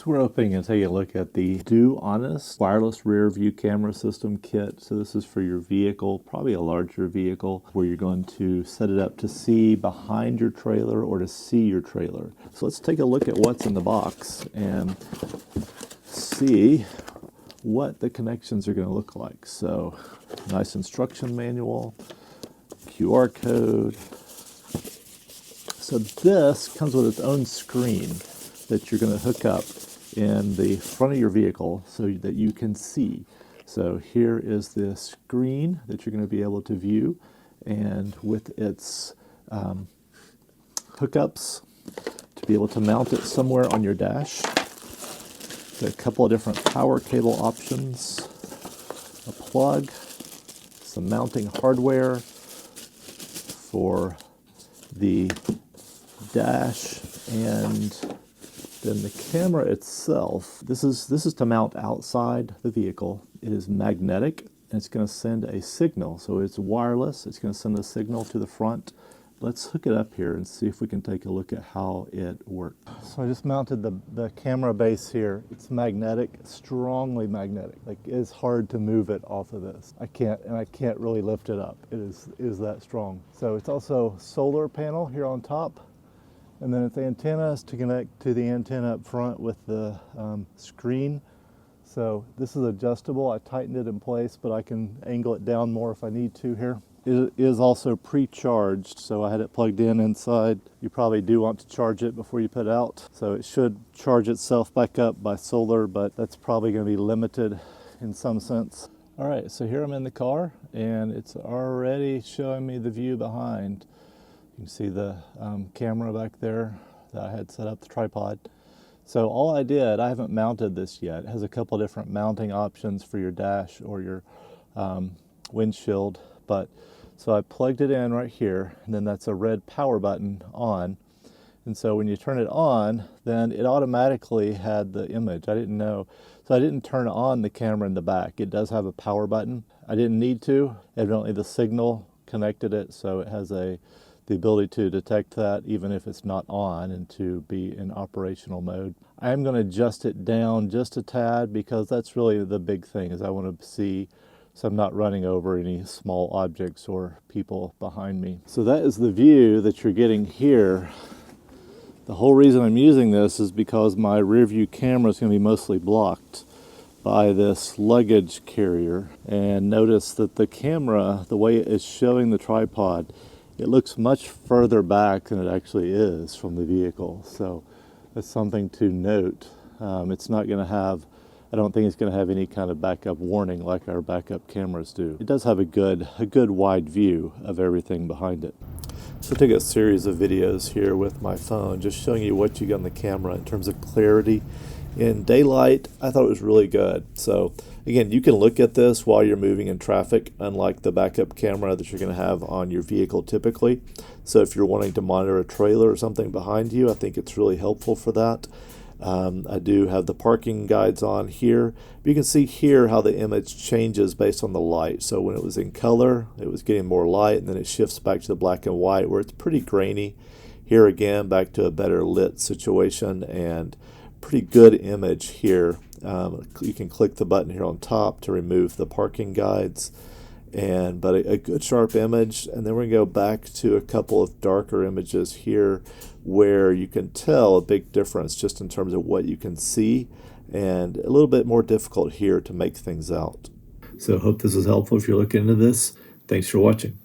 So we're opening and taking a look at the Do Honest wireless rear view camera system kit. So this is for your vehicle, probably a larger vehicle, where you're going to set it up to see behind your trailer or to see your trailer. So let's take a look at what's in the box and see what the connections are going to look like. So nice instruction manual, QR code. So this comes with its own screen that you're going to hook up in the front of your vehicle so that you can see. So here is the screen that you're going to be able to view, and with its hookups to be able to mount it somewhere on your dash. A couple of different power cable options, a plug, some mounting hardware for the dash, and then the camera itself. This is to mount outside the vehicle. It is magnetic and it's going to send a signal. So it's wireless. It's going to send a signal to the front. Let's hook it up here and see if we can take a look at how it works. So I just mounted the camera base here. It's magnetic, strongly magnetic. Like, it's hard to move it off of this. I can't really lift it up. It is that strong. So it's also solar panel here on top. And then its antenna is to connect to the antenna up front with the screen. So this is adjustable. I tightened it in place, but I can angle it down more if I need to here. It is also pre-charged, so I had it plugged in inside. You probably do want to charge it before you put it out. So it should charge itself back up by solar, but that's probably going to be limited in some sense. All right, so here I'm in the car, and it's already showing me the view behind. You can see the camera back there that I had set up, the tripod. So all I did, I haven't mounted this yet. It has a couple different mounting options for your dash or your windshield. So I plugged it in right here, and then that's a red power button on. And so when you turn it on, then it automatically had the image. I didn't know. So I didn't turn on the camera in the back. It does have a power button. I didn't need to. Evidently the signal connected it, so it has the ability to detect that even if it's not on and to be in operational mode. I am going to adjust it down just a tad because that's really the big thing, is I want to see so I'm not running over any small objects or people behind me. So that is the view that you're getting here. The whole reason I'm using this is because my rear view camera is going to be mostly blocked by this luggage carrier. And notice that the camera, the way it is showing the tripod, it looks much further back than it actually is from the vehicle. So that's something to note. It's not going to have, I don't think it's going to have any kind of backup warning like our backup cameras do. It does have a good wide view of everything behind it. So I took a series of videos here with my phone, just showing you what you get on the camera in terms of clarity. In daylight, I thought it was really good. So again, you can look at this while you're moving in traffic, unlike the backup camera that you're going to have on your vehicle typically. So if you're wanting to monitor a trailer or something behind you, I think it's really helpful for that. I do have the parking guides on here. You can see here how the image changes based on the light. So when it was in color, it was getting more light, and then it shifts back to the black and white where it's pretty grainy. Here again, back to a better lit situation and pretty good image here. You can click the button here on top to remove the parking guides, but a good sharp image. And then we're going to go back to a couple of darker images here where you can tell a big difference just in terms of what you can see, and a little bit more difficult here to make things out. So I hope this is helpful if you're looking into this. Thanks for watching.